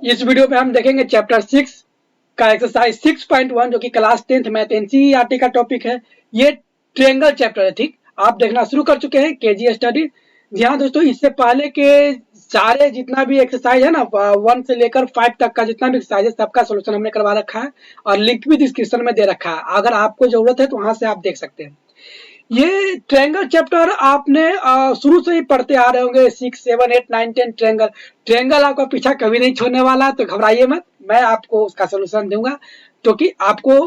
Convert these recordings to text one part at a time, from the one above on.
इस वीडियो में हम देखेंगे चैप्टर 6 का एक्सरसाइज 6.1 जो कि क्लास 10th मैथ एनसीईआरटी का टॉपिक है। ये ट्रायंगल चैप्टर है। ठीक, आप देखना शुरू कर चुके हैं केजी स्टडी। जी हाँ दोस्तों, इससे पहले के सारे जितना भी एक्सरसाइज है ना 1 से लेकर 5 तक का जितना भी एक्सरसाइज है सबका सोल्यूशन हमने करवा रखा है और लिंक भी डिस्क्रिप्शन में दे रखा है। अगर आपको जरूरत है तो वहां से आप देख सकते हैं। ये ट्रायंगल चैप्टर आपने शुरू से ही पढ़ते आ रहे होंगे। 6, 7, 8, 9, 10 ट्रायंगल। ट्रायंगल आपका पीछा कभी नहीं छोड़ने वाला, तो घबराइए मत, मैं आपको उसका सोल्यूशन दूंगा तो कि आपको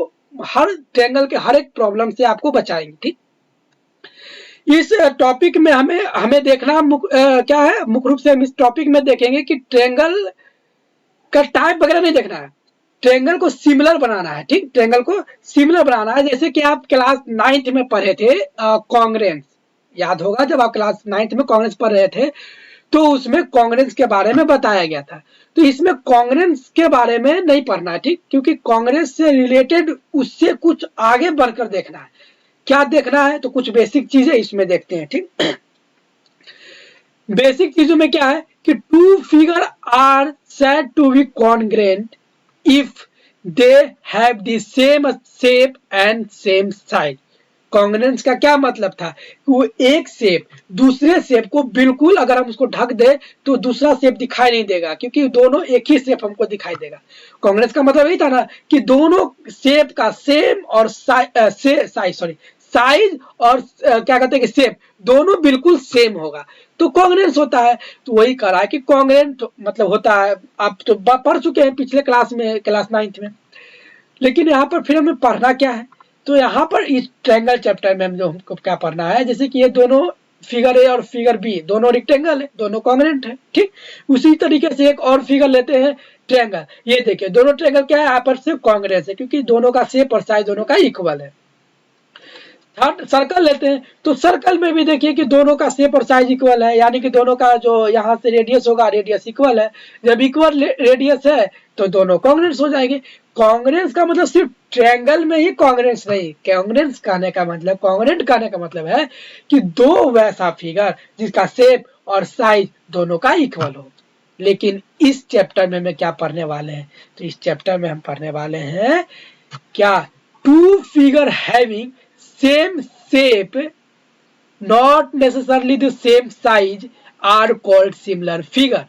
हर ट्रायंगल के हर एक प्रॉब्लम से आपको बचाएंगे। ठीक, इस टॉपिक में हमें देखना क्या है, मुख्य रूप से हम इस टॉपिक में देखेंगे कि ट्रायंगल का टाइप वगैरह नहीं देखना है, ट्रायंगल को सिमिलर बनाना है। ठीक, ट्रायंगल को सिमिलर बनाना है। जैसे कि आप क्लास 9th में पढ़े थे कांग्रेंस, याद होगा जब आप क्लास 9th में कांग्रेंस पढ़ रहे थे तो उसमें कांग्रेंस के बारे में बताया गया था। तो इसमें कांग्रेंस के बारे में नहीं पढ़ना है। ठीक, क्योंकि कांग्रेस से रिलेटेड उससे कुछ आगे बढ़कर देखना है। क्या देखना है, तो कुछ बेसिक चीजें इसमें देखते हैं। ठीक, बेसिक चीजों में क्या है कि two figure are said to be congruent if they have the same shape and same size. Congruence का क्या मतलब था कि वो एक शेप दूसरे शेप को बिल्कुल, अगर हम उसको ढक दे तो दूसरा शेप दिखाई नहीं देगा, क्योंकि दोनों एक ही शेप हमको दिखाई देगा। कांग्रेस का मतलब यही था ना कि दोनों शेप का सेम और साइज और क्या कहते हैं कि शेप दोनों बिल्कुल सेम होगा तो कांग्रेंस होता है। तो वही कह रहा है कि कांग्रेंट मतलब होता है। आप तो पढ़ चुके हैं पिछले क्लास में, क्लास 9th में। लेकिन यहाँ पर फिर हमें पढ़ना क्या है, तो यहाँ पर इस ट्रायंगल चैप्टर में हमको क्या पढ़ना है, जैसे कि ये दोनों फिगर ए और फिगर बी दोनों रेक्टेंगल है, दोनों कांग्रेंट है। ठीक, उसी तरीके से एक और फिगर लेते हैं ट्रायंगल। ये देखिए दोनों ट्रायंगल क्या है, आपस में कांग्रेंस है क्योंकि दोनों का शेप और साइज दोनों का इक्वल है। थर्ड सर्कल लेते हैं तो सर्कल में भी देखिए कि दोनों का शेप और साइज इक्वल है, यानी कि दोनों का जो यहाँ से रेडियस होगा रेडियस इक्वल है। जब इक्वल रेडियस है तो दोनों कांग्रेंस हो जाएंगे। कांग्रेंस का मतलब सिर्फ ट्रायंगल में ही कांग्रेंस नहीं, कांग्रेंस कहने का मतलब, कांग्रेंट कहने का मतलब है कि दो वैसा फिगर जिसका शेप और साइज दोनों का इक्वल हो। लेकिन इस चैप्टर में मैं क्या पढ़ने वाले हैं, तो इस चैप्टर में हम पढ़ने वाले हैं क्या, two figure having same shape not necessarily the same size are called similar figure।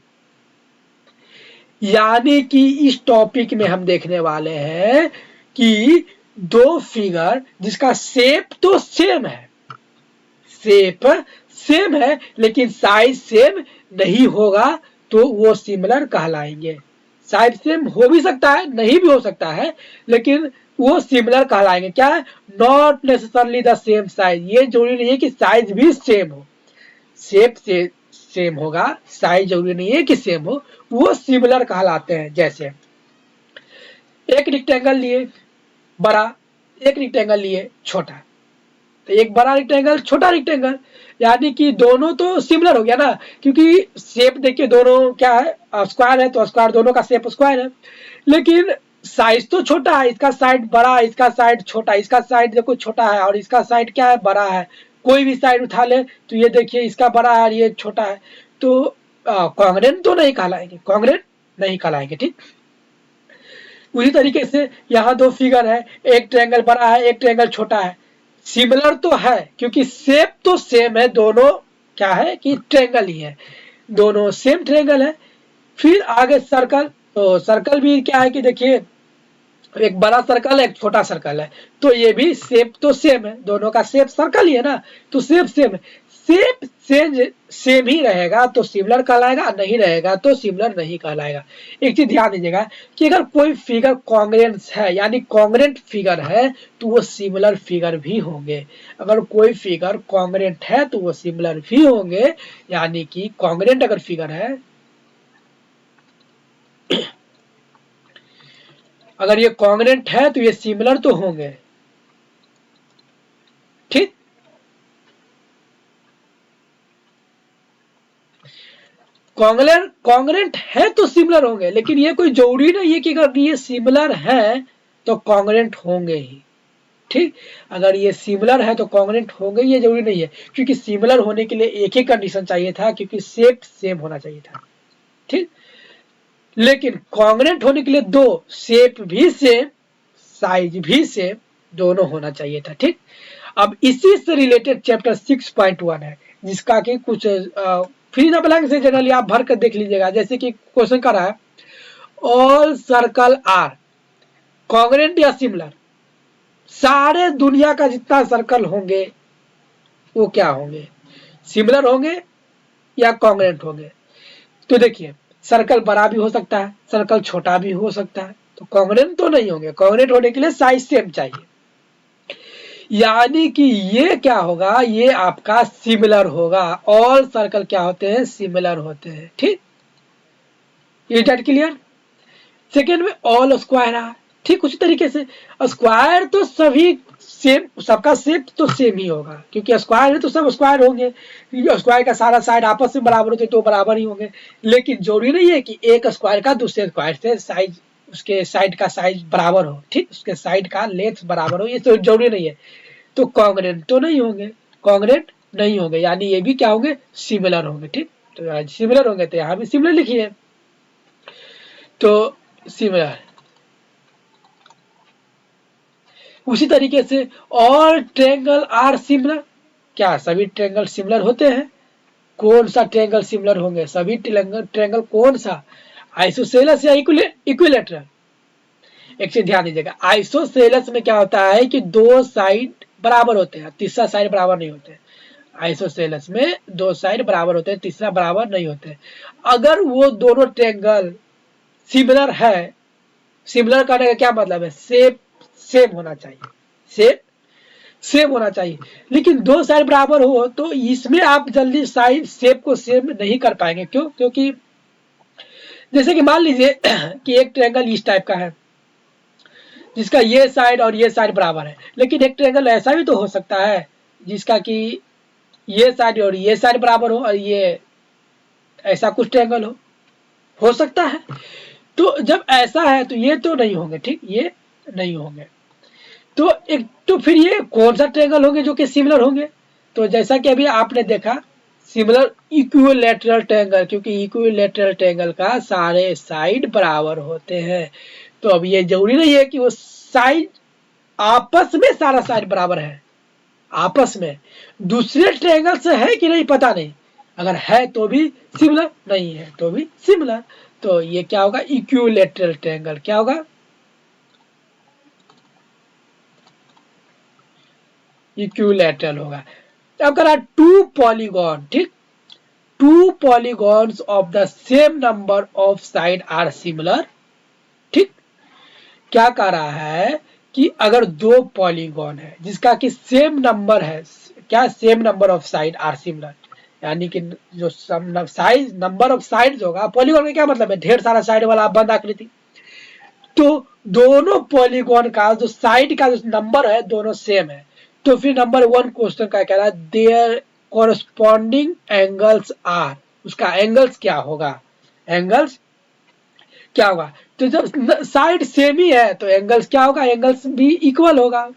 यानी कि इस टॉपिक में हम देखने वाले हैं कि दो फिगर जिसका शेप तो सेम है, शेप सेम है लेकिन साइज सेम नहीं होगा तो वो सिमिलर कहलाएंगे। साइज सेम हो भी सकता है, नहीं भी हो सकता है, लेकिन वो सिमिलर कहलाएंगे। क्या है, not necessarily the same size. ये जरूरी नहीं है कि साइज भी सेम हो, शेप से सेम होगा, साइज जरूरी नहीं है कि सेम हो, वो सिमिलर कहलाते हैं। जैसे एक रेक्टेंगल लिए बड़ा, एक रेक्टेंगल लिए छोटा, तो एक बड़ा रेक्टेंगल छोटा रेक्टेंगल, यानी कि दोनों तो सिमिलर हो गया ना, क्योंकि शेप देखिए दोनों क्या है, स्क्वायर है तो स्क्वायर दोनों का शेप स्क्वायर है। लेकिन साइज तो छोटा है, इसका साइड बड़ा है, इसका साइड छोटा, इसका साइड देखो छोटा है और इसका साइड क्या है, बड़ा है। कोई भी साइड उठा ले तो ये देखिए इसका बड़ा है और ये छोटा है, तो कांग्रेंट तो नहीं कहलाएंगे, कांग्रेंट नहीं कहलाएंगे। ठीक, उसी तरीके से यहाँ दो फिगर है, एक ट्रायंगल बड़ा है एक ट्रायंगल छोटा है, सिमिलर तो है क्योंकि शेप तो सेम है, दोनों क्या है कि ट्रायंगल ही है, दोनों सेम ट्रायंगल है। फिर आगे सर्कल, तो सर्कल भी क्या है कि देखिए एक बड़ा सर्कल है एक छोटा सर्कल है, तो ये भी शेप तो सेम है, दोनों का शेप सर्कल ही है ना, तो शेप सेम है। शेप सेम ही रहेगा तो सिमिलर कहलाएगा, नहीं रहेगा तो सिमिलर नहीं कहलाएगा। एक चीज ध्यान दीजिएगा कि अगर कोई फिगर कांग्रेंस है यानी कांग्रेंट फिगर है तो वो सिमिलर फिगर भी होंगे। अगर कोई फिगर कांग्रेंट है तो वो सिमिलर भी होंगे, यानी कि कांग्रेंट अगर फिगर है, अगर ये कांग्रेंट है तो ये सिमिलर तो होंगे। ठीक, कांग्रेंट है तो सिमिलर होंगे, लेकिन ये कोई जरूरी नहीं है कि अगर ये सिमिलर है तो कांग्रेंट होंगे ही। ठीक, अगर ये सिमिलर है तो कांग्रेंट होंगे, ये जरूरी नहीं है, क्योंकि सिमिलर होने के लिए एक ही कंडीशन चाहिए था, क्योंकि शेप सेम होना चाहिए था। ठीक, लेकिन कॉन्ग्रुएंट होने के लिए दो शेप भी सेम, साइज भी सेम, दोनों होना चाहिए था। ठीक, अब इसी से रिलेटेड चैप्टर 6.1 है, जिसका कि कुछ फिल द ब्लैंक से जनरली आप भर कर देख लीजिएगा। जैसे कि क्वेश्चन कर रहा है, ऑल सर्कल आर कॉन्ग्रुएंट या सिमिलर, सारे दुनिया का जितना सर्कल होंगे वो क्या होंगे, सिमिलर होंगे या कॉन्ग्रुएंट होंगे। तो देखिए, सर्कल बड़ा भी हो सकता है, सर्कल छोटा भी हो सकता है, तो कॉन्ग्रुएंट तो नहीं होंगे। कॉन्ग्रुएंट होने के लिए साइज सेम चाहिए, यानी कि ये क्या होगा, ये आपका सिमिलर होगा। ऑल सर्कल क्या होते हैं, सिमिलर होते हैं। ठीक, इज दैट क्लियर। सेकेंड में ऑल स्क्वायर है, ठीक उसी तरीके से स्क्वायर तो सभी सेम, सबका शेप तो सेम ही होगा, क्योंकि स्क्वायर है तो सब स्क्वायर होंगे। स्क्वायर का सारा साइड आपस में बराबर होते तो बराबर ही होंगे। लेकिन जरूरी नहीं है कि एक स्क्वायर का दूसरे स्क्वायर से साइज, उसके साइड का साइज बराबर हो। ठीक, उसके साइड का लेंथ बराबर हो, ये तो जरूरी नहीं है। तो कॉन्ग्रुएंट तो नहीं होंगे, कॉन्ग्रुएंट नहीं होंगे, यानी ये भी क्या होंगे, सिमिलर होंगे। ठीक, तो सिमिलर होंगे तो यहाँ भी सिमिलर लिखिए, तो सिमिलर। उसी तरीके से ऑल ट्रायंगल आर सिमिलर, क्या सभी ट्रायंगल सिमिलर होते हैं। कौन सा ट्रायंगल सिमिलर होंगे, सभी ट्रायंगल कौन सा, आइसोसेलेस या इक्विलेटरल। एक चीज ध्यान दीजिएगा, आइसोसेलेस में क्या होता है कि दो साइड बराबर होते हैं, तीसरा साइड बराबर नहीं होते। आइसोसेलेस में दो साइड बराबर होते हैं, तीसरा बराबर नहीं होते। अगर वो दोनों ट्रायंगल सिमिलर है, सिमिलर करने का क्या मतलब है, शेप सेम होना चाहिए, शेप सेम होना चाहिए। लेकिन दो साइड बराबर हो तो इसमें आप जल्दी साइड शेप को सेम नहीं कर पाएंगे। क्यों, क्योंकि जैसे कि मान लीजिए कि एक ट्रायंगल इस टाइप का है, जिसका ये साइड और ये साइड बराबर है। लेकिन एक ट्रायंगल ऐसा भी तो हो सकता है जिसका कि ये साइड और ये साइड बराबर हो, और ये ऐसा कुछ ट्रायंगल हो सकता है। तो जब ऐसा है तो ये तो नहीं होंगे। ठीक, ये नहीं होंगे। तो एक तो फिर ये कौन सा ट्रायंगल होंगे जो कि सिमिलर होंगे। तो जैसा कि अभी आपने देखा, सिमिलर इक्विलैटरल ट्रायंगल, क्योंकि इक्विलैटरल ट्रायंगल का सारे साइड बराबर होते हैं। तो अब ये जरूरी नहीं है कि वो साइड आपस में सारा साइड बराबर है, आपस में दूसरे ट्रायंगल से है कि नहीं पता नहीं, अगर है तो भी सिमिलर, नहीं है तो भी सिमिलर। तो ये क्या होगा, इक्विलैटरल ट्रायंगल क्या होगा, इक्विलैटरल होगा। अब करा टू पॉलीगॉन, ठीक, two polygons of the same number of side are similar. ठीक, क्या कह रहा है कि अगर दो पॉलीगॉन है जिसका कि सेम नंबर है, क्या same number of side are similar, यानी कि जो साइज नंबर ऑफ साइड्स होगा, पॉलीगॉन का क्या मतलब है, ढेर सारा साइड वाला बंद आकृति। तो दोनों पॉलीगॉन का जो साइड का जो नंबर है दोनों सेम है। तो फिर नंबर वन क्वेश्चन का कह रहा है देयर कॉरस्पॉन्डिंग एंगल्स आर, उसका एंगल्स क्या होगा, एंगल्स क्या होगा। तो जब साइड सेम ही है तो एंगल्स क्या होगा, एंगल्स भी इक्वल होगा।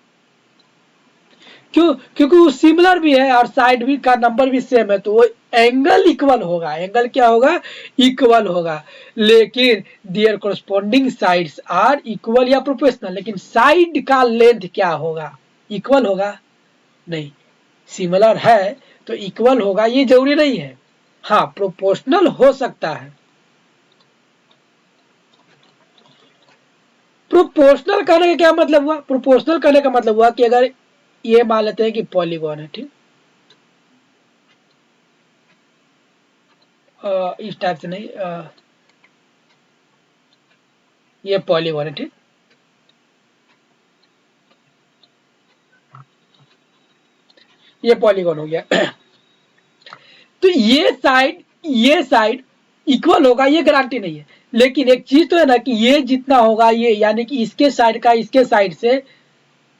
क्यों, क्योंकि वो सिमिलर भी है और साइड भी का नंबर भी सेम है, तो वो एंगल इक्वल होगा। एंगल क्या होगा, इक्वल होगा। लेकिन their corresponding sides are equal या प्रोपोर्शनल, लेकिन साइड का लेंथ क्या होगा, इक्वल होगा नहीं। सिमिलर है तो इक्वल होगा ये जरूरी नहीं है, हाँ प्रोपोर्शनल हो सकता है। प्रोपोर्शनल करने का क्या मतलब हुआ, प्रोपोर्शनल करने का मतलब हुआ कि अगर ये मान लेते हैं कि पॉलीगॉन है, ठीक, इस टाइप से नहीं, ये पॉलीगॉन है, ठीक, ये पॉलीगॉन हो गया। तो ये साइड इक्वल होगा ये गारंटी नहीं है, लेकिन एक चीज तो है ना कि ये जितना होगा ये, यानी कि इसके साइड का इसके साइड से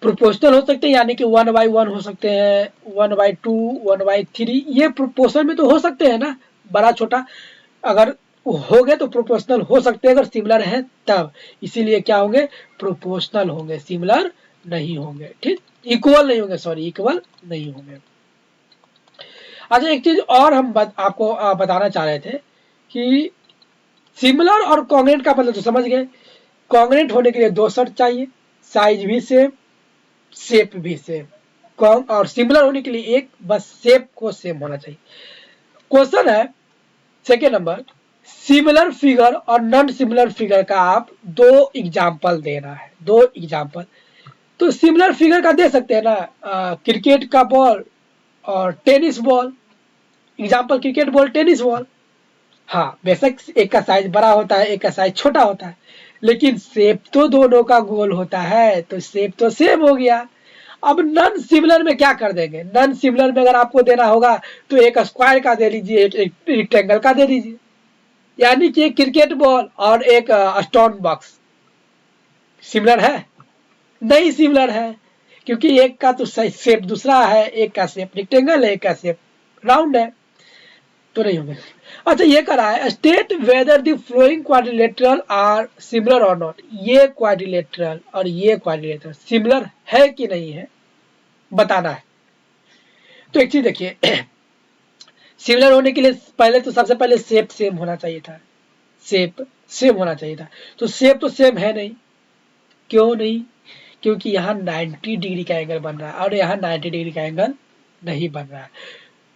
प्रोपोर्शनल हो सकते हैं, यानी कि 1/1 हो सकते हैं, 1/2, 1/3, ये प्रोपोर्शनल में तो हो सकते हैं ना, बड़ा छोटा अगर हो गए तो प्रोपोर्शनल हो सकते हैं अगर सिमिलर है तब। इसीलिए क्या होंगे, प्रोपोर्शनल होंगे, सिमिलर नहीं होंगे। ठीक, इक्वल नहीं होंगे, सॉरी इक्वल नहीं होंगे। अच्छा, एक चीज और हम आपको बताना चाह रहे थे कि सिमिलर और कॉन्ग्रेंट का मतलब तो समझ गए। कॉन्ग्रेंट होने के लिए 2 शर्त चाहिए, साइज भी सेम, शेप भी सेम। और सिमिलर होने के लिए एक, बस शेप को सेम होना चाहिए। क्वेश्चन है सेकेंड नंबर, सिमिलर फिगर और नॉन सिमिलर फिगर का आप 2 एग्जाम्पल देना है, 2 एग्जाम्पल। तो सिमिलर फिगर का दे सकते हैं ना, क्रिकेट का बॉल और tennis ball. Example cricket ball, tennis ball. हाँ, बेशक एक का साइज बड़ा होता है, एक का साइज छोटा होता है, लेकिन शेप तो दोनों का गोल होता है, तो शेप तो सेम हो गया। अब नॉन सिमिलर में क्या कर देंगे, नॉन सिमिलर में अगर आपको देना होगा तो एक स्क्वायर का दे लीजिए, एक रेक्टेंगल का दे लीजिए। यानी कि एक क्रिकेट बॉल और एक स्टोन बॉक्स सिमिलर है? नहीं सिमिलर है, क्योंकि एक का तो शेप दूसरा है, एक का शेप रेक्टेंगल है, एक का शेप राउंड है, तो नहीं होंगे। अच्छा, ये करा है, state whether the following quadrilateral are similar और नॉट। ये क्वाड्रिलेटरल और ये क्वाड्रिलेटरल सिमिलर है कि नहीं है, बताना है। तो एक चीज देखिए, सिमिलर होने के लिए पहले तो सबसे पहले शेप सेम होना चाहिए था, शेप सेम होना चाहिए था। तो शेप तो सेम है नहीं, क्यों नहीं? क्योंकि यहाँ 90 डिग्री का एंगल बन रहा है और यहाँ 90 डिग्री का एंगल नहीं बन रहा है।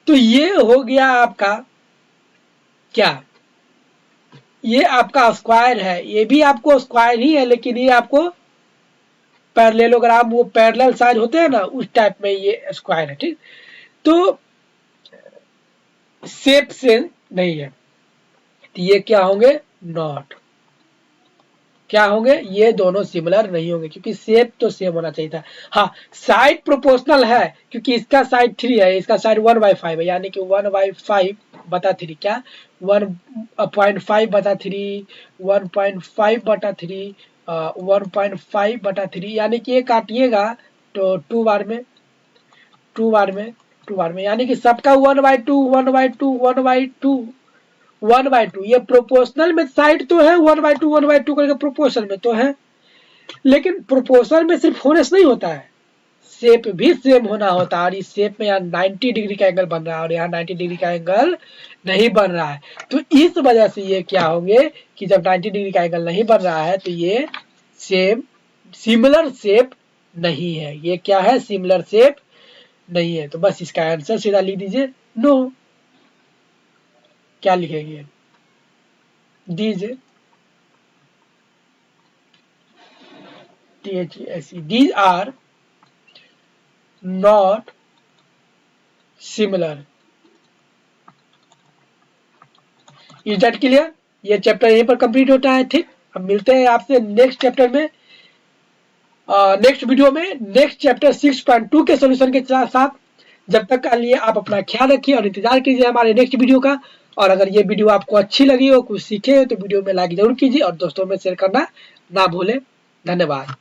तो ये हो गया आपका क्या, ये आपका स्क्वायर है, ये भी आपको स्क्वायर ही है, लेकिन ये आपको पैरेललोग्राम, वो पैरेलल साइड होते हैं ना, उस टाइप में ये स्क्वायर है, ठीक। तो शेप सेम नहीं है, तो ये क्या होंगे, नॉट। क्या होंगे, ये दोनों सिमिलर नहीं होंगे, क्योंकि शेप तो सेम होना चाहिए था। हाँ, साइड प्रोपोर्शनल है, क्योंकि इसका साइड 3 है, इसका साइड 1/5 है, यानी कि 1/5/3 क्या, 1.5/3, 1.5/3, 1.5/3, यानी कि ये काटिएगा तो 2 बार में, 2 बार में, 2 बार में, यानी कि सबका 1/2, 1/2, 1/2, 1/2। ये प्रोपोर्शनल में साइड तो है 1/2, 1/2 करके प्रोपोर्शनल में तो है, लेकिन प्रोपोर्शनल में सिर्फ होने से नहीं होता है, शेप भी सेम होना होता है। और इस शेप में यहाँ 90 डिग्री का एंगल बन रहा है और यहाँ 90 डिग्री का एंगल नहीं बन रहा है, तो इस वजह से ये क्या होंगे कि जब 90 डिग्री का एंगल नहीं बन रहा है तो ये सेम सिमिलर शेप नहीं है। ये क्या है, सिमिलर शेप नहीं है। तो बस इसका आंसर सीधा लिख दीजिए, नो। क्या लिखेंगे, दीजिए, these are not similar। Is that clear? ये चैप्टर यहीं पर कंप्लीट होता है, ठीक। अब मिलते हैं आपसे नेक्स्ट चैप्टर में, नेक्स्ट वीडियो में, नेक्स्ट चैप्टर 6.2 के सॉल्यूशन के साथ। जब तक के लिए आप अपना ख्याल रखिए और इंतजार कीजिए हमारे नेक्स्ट वीडियो का। और अगर ये वीडियो आपको अच्छी लगी हो, कुछ सीखे हो, तो वीडियो में लाइक जरूर कीजिए और दोस्तों में शेयर करना ना भूलें। धन्यवाद।